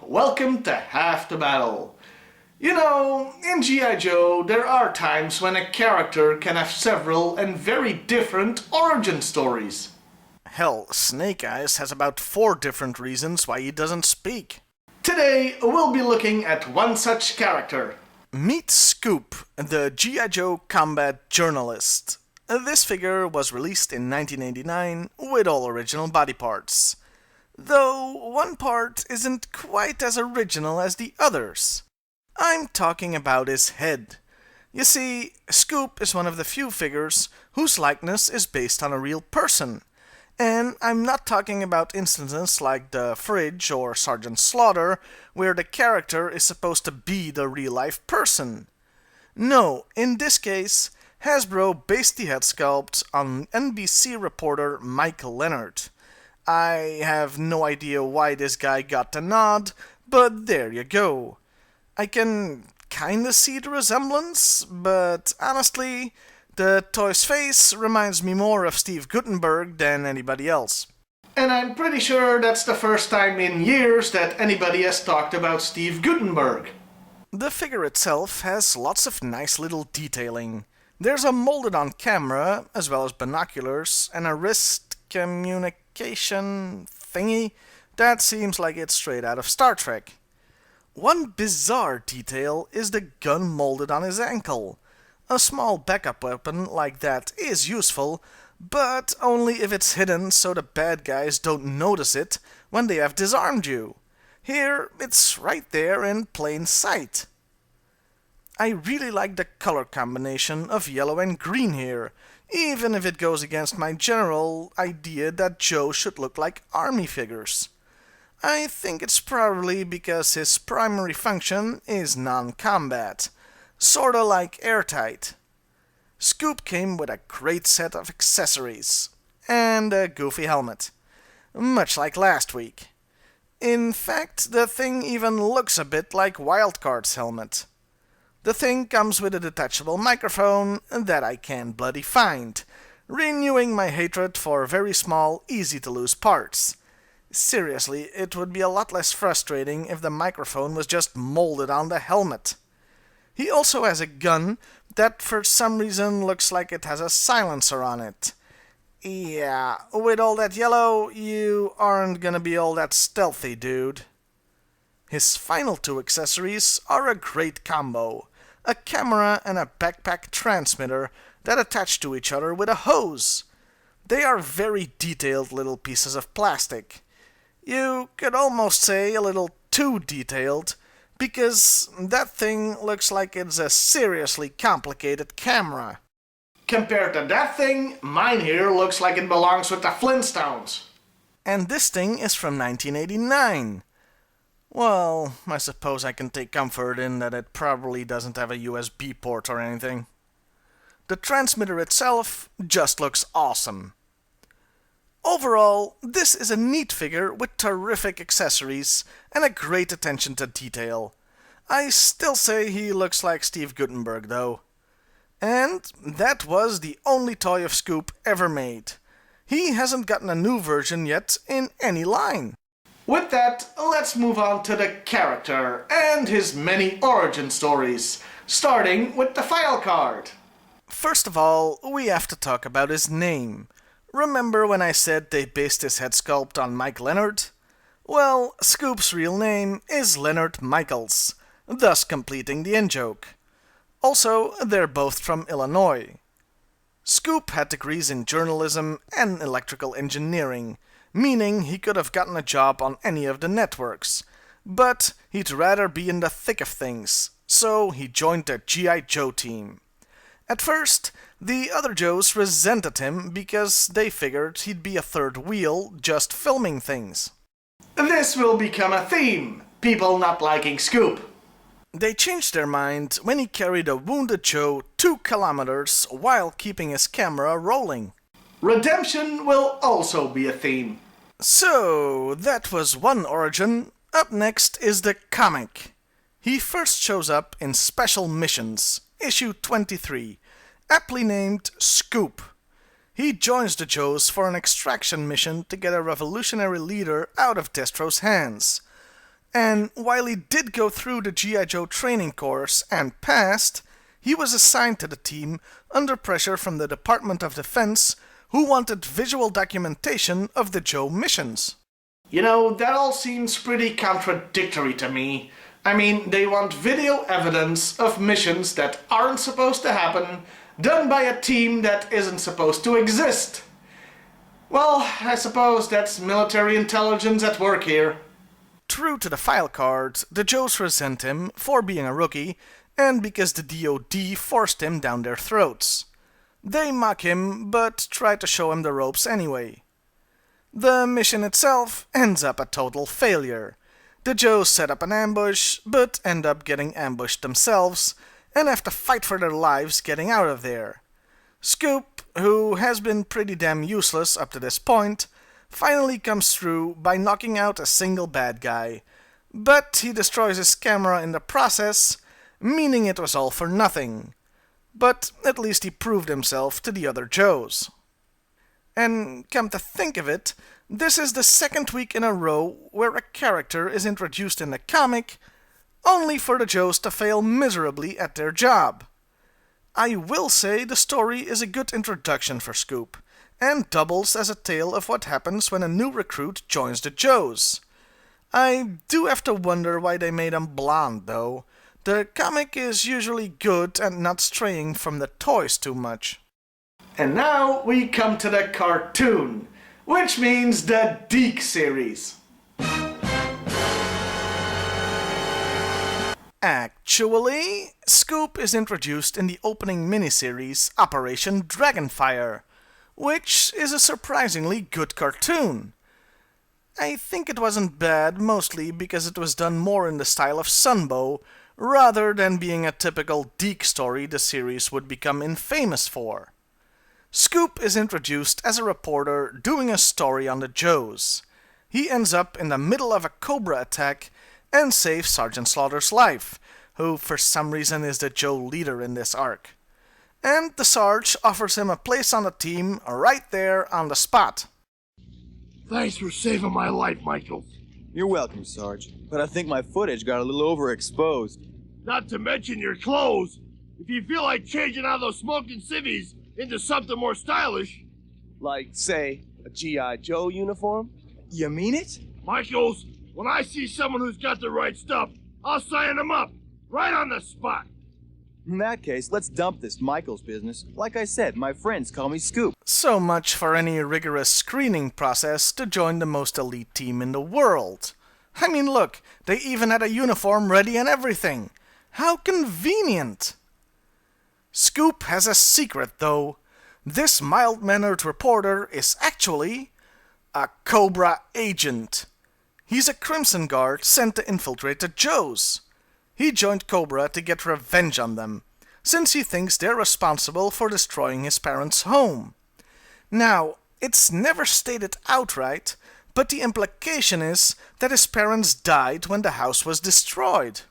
welcome to Half the Battle. You know, in G.I. Joe, there are times when a character can have several and very different origin stories. Hell, Snake Eyes has about 4 different reasons why he doesn't speak. Today, we'll be looking at one such character. Meet Scoop, the G.I. Joe combat journalist. This figure was released in 1989 with all original body parts. Though one part isn't quite as original as the others. I'm talking about his head. You see, Scoop is one of the few figures whose likeness is based on a real person. And I'm not talking about instances like the Fridge or Sergeant Slaughter, where the character is supposed to be the real-life person. No, in this case, Hasbro based the head sculpt on NBC reporter Mike Leonard. I have no idea why this guy got the nod, but there you go. I can kinda see the resemblance, but honestly, the toy's face reminds me more of Steve Guttenberg than anybody else. And I'm pretty sure that's the first time in years that anybody has talked about Steve Guttenberg. The figure itself has lots of nice little detailing. There's a molded-on camera, as well as binoculars, and a wrist communication thingy that seems like it's straight out of Star Trek. One bizarre detail is the gun molded on his ankle. A small backup weapon like that is useful, but only if it's hidden so the bad guys don't notice it when they have disarmed you. Here, it's right there in plain sight. I really like the color combination of yellow and green here, even if it goes against my general idea that Joe should look like army figures. I think it's probably because his primary function is non-combat. Sorta like Airtight. Scoop came with a great set of accessories. And a goofy helmet. Much like last week. In fact, the thing even looks a bit like Wildcard's helmet. The thing comes with a detachable microphone that I can't bloody find, renewing my hatred for very small, easy-to-lose parts. Seriously, it would be a lot less frustrating if the microphone was just molded on the helmet. He also has a gun that for some reason looks like it has a silencer on it. Yeah, with all that yellow, you aren't gonna be all that stealthy, dude. His final 2 accessories are a great combo. A camera and a backpack transmitter that attach to each other with a hose. They are very detailed little pieces of plastic. You could almost say a little too detailed, because that thing looks like it's a seriously complicated camera. Compared to that thing, mine here looks like it belongs with the Flintstones. And this thing is from 1989. Well, I suppose I can take comfort in that it probably doesn't have a USB port or anything. The transmitter itself just looks awesome. Overall, this is a neat figure with terrific accessories and a great attention to detail. I still say he looks like Steve Guttenberg, though. And that was the only toy of Scoop ever made. He hasn't gotten a new version yet in any line. With that, let's move on to the character and his many origin stories, starting with the file card. First of all, we have to talk about his name. Remember when I said they based his head sculpt on Mike Leonard? Well, Scoop's real name is Leonard Michaels, thus completing the in-joke. Also, they're both from Illinois. Scoop had degrees in journalism and electrical engineering, meaning he could have gotten a job on any of the networks. But he'd rather be in the thick of things, so he joined the G.I. Joe team. At first, the other Joes resented him because they figured he'd be a third wheel just filming things. This will become a theme, people not liking Scoop. They changed their mind when he carried a wounded Joe 2 kilometers while keeping his camera rolling. Redemption will also be a theme. So, that was one origin. Up next is the comic. He first shows up in Special Missions, issue 23, aptly named Scoop. He joins the Joes for an extraction mission to get a revolutionary leader out of Destro's hands. And while he did go through the G.I. Joe training course and passed, he was assigned to the team under pressure from the Department of Defense, who wanted visual documentation of the Joe missions. You know, that all seems pretty contradictory to me. I mean, they want video evidence of missions that aren't supposed to happen, done by a team that isn't supposed to exist. Well, I suppose that's military intelligence at work here. True to the file card, the Joes resent him for being a rookie, and because the DoD forced him down their throats. They mock him, but try to show him the ropes anyway. The mission itself ends up a total failure. The Joes set up an ambush, but end up getting ambushed themselves, and have to fight for their lives getting out of there. Scoop, who has been pretty damn useless up to this point, finally comes through by knocking out a single bad guy, but he destroys his camera in the process, meaning it was all for nothing. But at least he proved himself to the other Joes. And come to think of it, this is the second week in a row where a character is introduced in the comic, only for the Joes to fail miserably at their job. I will say the story is a good introduction for Scoop, and doubles as a tale of what happens when a new recruit joins the Joes. I do have to wonder why they made him blonde, though. The comic is usually good and not straying from the toys too much. And now we come to the cartoon, which means the DiC series. Actually, Scoop is introduced in the opening miniseries Operation Dragonfire, which is a surprisingly good cartoon. I think it wasn't bad, mostly because it was done more in the style of Sunbow, rather than being a typical DiC story the series would become infamous for. Scoop is introduced as a reporter doing a story on the Joes. He ends up in the middle of a Cobra attack and saves Sergeant Slaughter's life, who for some reason is the Joe leader in this arc. And the Sarge offers him a place on the team right there on the spot. Thanks for saving my life, Michael. You're welcome, Sarge. But I think my footage got a little overexposed. Not to mention your clothes. If you feel like changing out of those smoking civvies into something more stylish. Like, say, a G.I. Joe uniform? You mean it? Michaels, when I see someone who's got the right stuff, I'll sign them up. Right on the spot. In that case, let's dump this Michaels business. Like I said, my friends call me Scoop. So much for any rigorous screening process to join the most elite team in the world. I mean, look, they even had a uniform ready and everything. How convenient! Scoop has a secret, though. This mild-mannered reporter is actually a Cobra agent. He's a Crimson Guard sent to infiltrate the Joes. He joined Cobra to get revenge on them, since he thinks they're responsible for destroying his parents' home. Now, it's never stated outright, but the implication is that his parents died when the house was destroyed.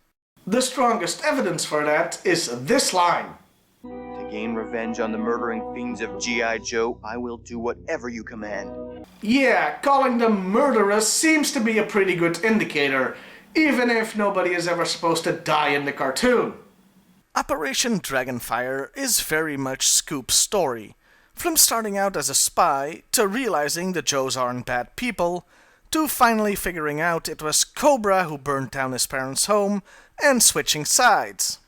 The strongest evidence for that is this line. To gain revenge on the murdering fiends of G.I. Joe, I will do whatever you command. Yeah, calling them murderers seems to be a pretty good indicator, even if nobody is ever supposed to die in the cartoon. Operation Dragonfire is very much Scoop's story, from starting out as a spy, to realizing the Joes aren't bad people, to finally figuring out it was Cobra who burned down his parents' home, and switching sides.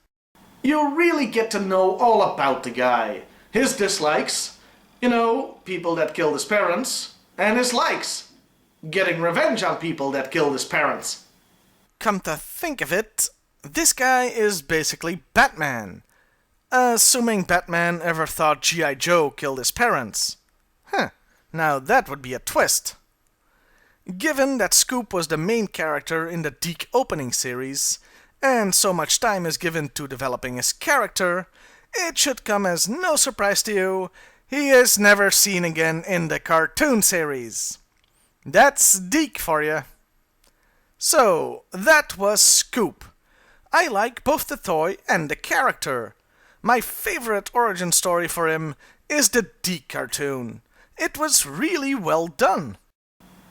You really get to know all about the guy. His dislikes, people that killed his parents, and his likes, getting revenge on people that killed his parents. Come to think of it, this guy is basically Batman. Assuming Batman ever thought G.I. Joe killed his parents. Now that would be a twist. Given that Scoop was the main character in the DiC opening series, and so much time is given to developing his character, it should come as no surprise to you, he is never seen again in the cartoon series. That's DiC for you. So, that was Scoop. I like both the toy and the character. My favorite origin story for him is the DiC cartoon. It was really well done.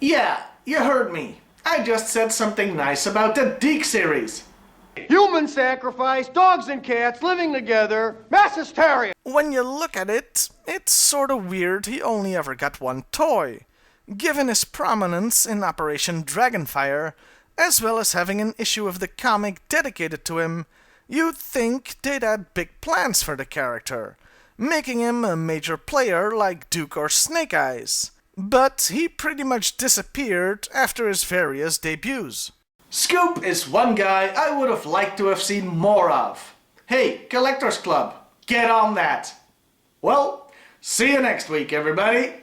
Yeah, you heard me. I just said something nice about the Deke series. Human sacrifice, dogs and cats living together, mass hysteria. When you look at it, it's sorta weird he only ever got one toy. Given his prominence in Operation Dragonfire, as well as having an issue of the comic dedicated to him, you'd think they'd had big plans for the character, making him a major player like Duke or Snake Eyes. But he pretty much disappeared after his various debuts. Scoop is one guy I would have liked to have seen more of. Hey, Collectors Club, get on that. Well, see you next week, everybody.